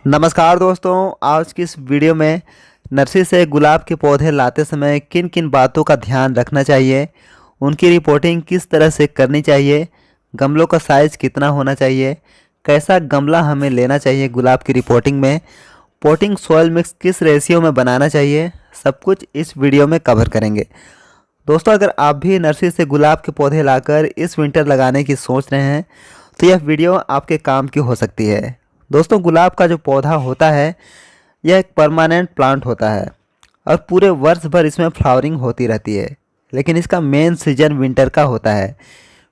नमस्कार दोस्तों, आज की इस वीडियो में नर्सरी से गुलाब के पौधे लाते समय किन किन बातों का ध्यान रखना चाहिए, उनकी रिपोर्टिंग किस तरह से करनी चाहिए, गमलों का साइज़ कितना होना चाहिए, कैसा गमला हमें लेना चाहिए गुलाब की रिपोर्टिंग में, पोटिंग सॉइल मिक्स किस रेशियो में बनाना चाहिए, सब कुछ इस वीडियो में कवर करेंगे। दोस्तों, अगर आप भी नर्सरी से गुलाब के पौधे लाकर इस विंटर लगाने की सोच रहे हैं तो यह वीडियो आपके काम की हो सकती है। दोस्तों, गुलाब का जो पौधा होता है यह एक परमानेंट प्लांट होता है और पूरे वर्ष भर इसमें फ्लावरिंग होती रहती है, लेकिन इसका मेन सीजन विंटर का होता है।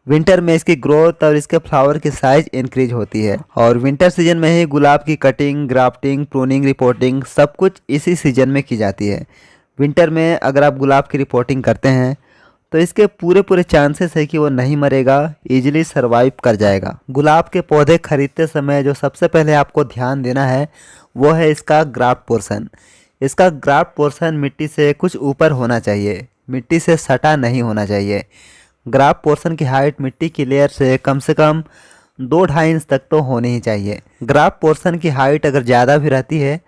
विंटर में इसकी ग्रोथ और इसके फ्लावर की साइज इंक्रीज होती है और विंटर सीजन में ही गुलाब की कटिंग, ग्राफ्टिंग, प्रूनिंग, रिपोर्टिंग सब कुछ इसी सीजन में की जाती है। विंटर में अगर आप गुलाब की रिपोर्टिंग करते हैं तो इसके पूरे चांसेस है कि वो नहीं मरेगा, इजीली सरवाइव कर जाएगा। गुलाब के पौधे खरीदते समय जो सबसे पहले आपको ध्यान देना है वो है इसका ग्राफ्ट पोर्शन। इसका ग्राफ्ट पोर्शन मिट्टी से कुछ ऊपर होना चाहिए, मिट्टी से सटा नहीं होना चाहिए। ग्राफ्ट पोर्शन की हाइट मिट्टी की लेयर से कम 2-2.5 इंच तक तो होनी ही चाहिए। ग्राफ्ट पोर्शन की हाइट अगर ज़्यादा भी रहती है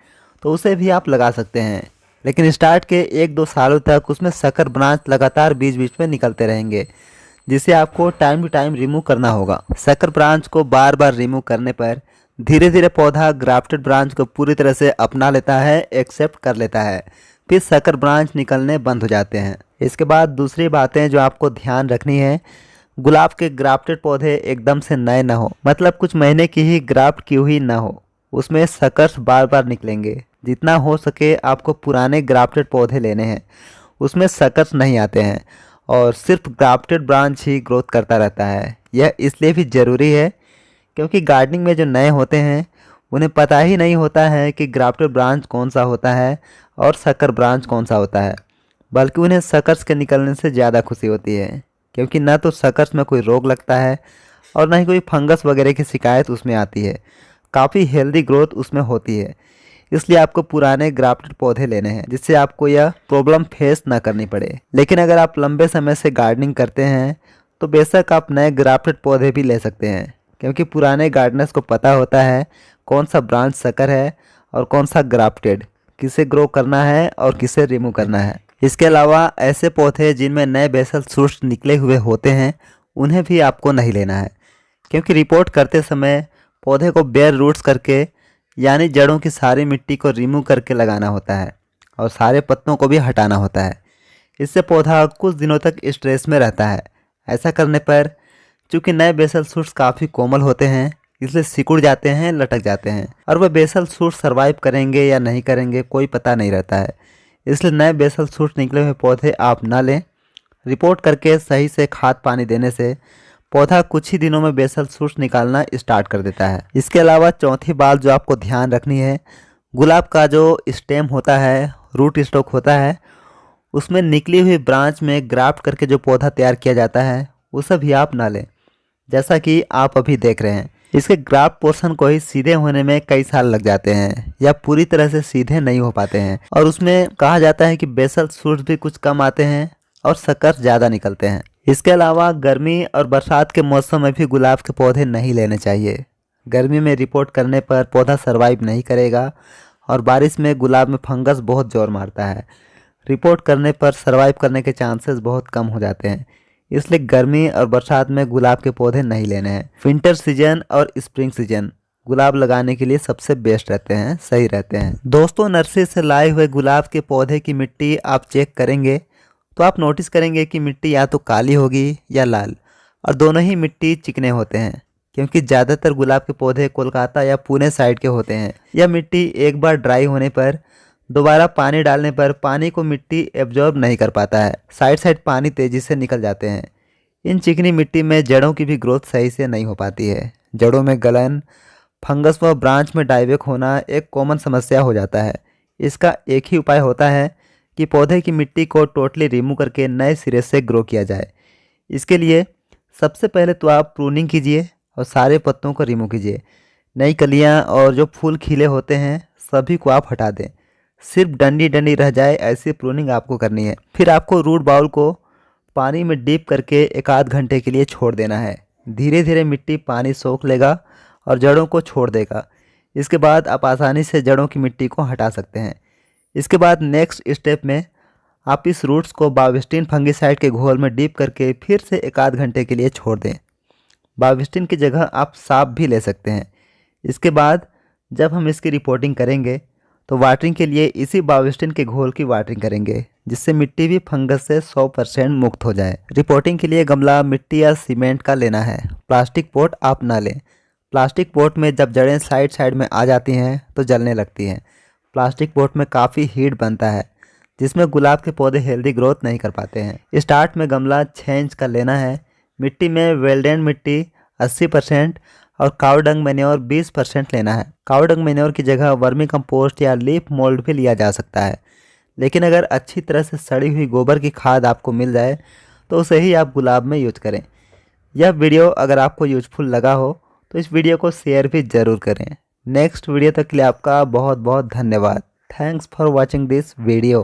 तो उसे भी आप लगा सकते हैं, लेकिन स्टार्ट के 1-2 सालों तक उसमें सकर ब्रांच लगातार बीच बीच में निकलते रहेंगे, जिसे आपको टाइम टू टाइम रिमूव करना होगा। सकर ब्रांच को बार बार रिमूव करने पर धीरे धीरे पौधा ग्राफ्टेड ब्रांच को पूरी तरह से अपना लेता है, एक्सेप्ट कर लेता है, फिर सकर ब्रांच निकलने बंद हो जाते हैं। इसके बाद दूसरी बातें जो आपको ध्यान रखनी है, गुलाब के ग्राफ्टेड पौधे एकदम से नए ना हो, मतलब कुछ महीने की ही ग्राफ्ट की हुई ना हो, उसमें सकर्स बार बार निकलेंगे। जितना हो सके आपको पुराने ग्राफ्टेड पौधे लेने हैं, उसमें सकर्स नहीं आते हैं और सिर्फ ग्राफ्टेड ब्रांच ही ग्रोथ करता रहता है। यह इसलिए भी ज़रूरी है क्योंकि गार्डनिंग में जो नए होते हैं उन्हें पता ही नहीं होता है कि ग्राफ्टेड ब्रांच कौन सा होता है और सकर ब्रांच कौन सा होता है, बल्कि उन्हें सकर्स के निकलने से ज़्यादा खुशी होती है, क्योंकि न तो सकर्स में कोई रोग लगता है और न ही कोई फंगस वगैरह की शिकायत उसमें आती है। काफ़ी हेल्दी ग्रोथ उसमें होती है। इसलिए आपको पुराने ग्राफ्टेड पौधे लेने हैं जिससे आपको यह प्रॉब्लम फेस ना करनी पड़े। लेकिन अगर आप लंबे समय से गार्डनिंग करते हैं तो बेशक आप नए ग्राफ्टेड पौधे भी ले सकते हैं, क्योंकि पुराने गार्डनर्स को पता होता है कौन सा ब्रांच सकर है और कौन सा ग्राफ्टेड, किसे ग्रो करना है और किसे रिमूव करना है। इसके अलावा ऐसे पौधे जिनमें नए बेसल शूट्स निकले हुए होते हैं उन्हें भी आपको नहीं लेना है, क्योंकि रिपोर्ट करते समय पौधे को बेयर रूट्स करके यानी जड़ों की सारी मिट्टी को रिमूव करके लगाना होता है और सारे पत्तों को भी हटाना होता है। इससे पौधा कुछ दिनों तक स्ट्रेस में रहता है। ऐसा करने पर चूँकि नए बेसल शूट्स काफ़ी कोमल होते हैं, इसलिए सिकुड़ जाते हैं, लटक जाते हैं और वह बेसल शूट सर्वाइव करेंगे या नहीं करेंगे कोई पता नहीं रहता है। इसलिए नए बेसल शूट निकले हुए पौधे आप ना लें। रिपोर्ट करके सही से खाद पानी देने से पौधा कुछ ही दिनों में बेसल शूट्स निकालना स्टार्ट कर देता है। इसके अलावा चौथी बात जो आपको ध्यान रखनी है, गुलाब का जो स्टेम होता है, रूट स्टॉक होता है, उसमें निकली हुई ब्रांच में ग्राफ्ट करके जो पौधा तैयार किया जाता है उसे भी आप ना लें, जैसा कि आप अभी देख रहे हैं। इसके ग्राफ्ट पोर्शन को ही सीधे होने में कई साल लग जाते हैं या पूरी तरह से सीधे नहीं हो पाते हैं और उसमें कहा जाता है कि बेसल शूट्स भी कुछ कम आते हैं और सकर्स ज़्यादा निकलते हैं। इसके अलावा गर्मी और बरसात के मौसम में भी गुलाब के पौधे नहीं लेने चाहिए। गर्मी में रिपोर्ट करने पर पौधा सरवाइव नहीं करेगा और बारिश में गुलाब में फंगस बहुत जोर मारता है। रिपोर्ट करने पर सरवाइव करने के चांसेस बहुत कम हो जाते हैं। इसलिए गर्मी और बरसात में गुलाब के पौधे नहीं लेने हैं। विंटर सीजन और स्प्रिंग सीजन गुलाब लगाने के लिए सबसे बेस्ट रहते हैं, सही रहते हैं। दोस्तों, नर्सरी से लाए हुए गुलाब के पौधे की मिट्टी आप चेक करेंगे तो आप नोटिस करेंगे कि मिट्टी या तो काली होगी या लाल, और दोनों ही मिट्टी चिकने होते हैं, क्योंकि ज़्यादातर गुलाब के पौधे कोलकाता या पुणे साइड के होते हैं। यह मिट्टी एक बार ड्राई होने पर दोबारा पानी डालने पर पानी को मिट्टी एब्जॉर्ब नहीं कर पाता है, साइड साइड पानी तेज़ी से निकल जाते हैं। इन चिकनी मिट्टी में जड़ों की भी ग्रोथ सही से नहीं हो पाती है। जड़ों में गलन, फंगस व ब्रांच में डाइवेक होना एक कॉमन समस्या हो जाता है। इसका एक ही उपाय होता है कि पौधे की मिट्टी को टोटली रिमूव करके नए सिरे से ग्रो किया जाए। इसके लिए सबसे पहले तो आप प्रूनिंग कीजिए और सारे पत्तों को रिमूव कीजिए। नई कलियां और जो फूल खिले होते हैं सभी को आप हटा दें, सिर्फ डंडी डंडी रह जाए ऐसी प्रूनिंग आपको करनी है। फिर आपको रूट बाउल को पानी में डीप करके 1-8 घंटे के लिए छोड़ देना है। धीरे धीरे मिट्टी पानी सोख लेगा और जड़ों को छोड़ देगा। इसके बाद आप आसानी से जड़ों की मिट्टी को हटा सकते हैं। इसके बाद नेक्स्ट स्टेप में आप इस रूट्स को बाविस्टिन फंगिसाइड के घोल में डीप करके फिर से 1 आध घंटे के लिए छोड़ दें। बाविस्टिन की जगह आप साफ भी ले सकते हैं। इसके बाद जब हम इसकी रिपोर्टिंग करेंगे तो वाटरिंग के लिए इसी बाविस्टिन के घोल की वाटरिंग करेंगे, जिससे मिट्टी भी फंगस से 100% मुक्त हो जाए। रिपोर्टिंग के लिए गमला मिट्टी या सीमेंट का लेना है। प्लास्टिक पॉट आप ना लें। प्लास्टिक पॉट में जब जड़ें साइड साइड में आ जाती हैं तो जलने लगती हैं। प्लास्टिक पॉट में काफ़ी हीट बनता है, जिसमें गुलाब के पौधे हेल्दी ग्रोथ नहीं कर पाते हैं। स्टार्ट में गमला 6 इंच का लेना है। मिट्टी में वेल्डेन मिट्टी 80% और काऊ डंग मैन्योर 20% लेना है। काऊ डंग मैन्योर की जगह वर्मी कंपोस्ट या लीफ मोल्ड भी लिया जा सकता है, लेकिन अगर अच्छी तरह से सड़ी हुई गोबर की खाद आपको मिल जाए तो उसे ही आप गुलाब में यूज करें। यह वीडियो अगर आपको यूजफुल लगा हो तो इस वीडियो को शेयर भी ज़रूर करें। नेक्स्ट वीडियो तक के लिए आपका बहुत बहुत धन्यवाद। Thanks for watching this video.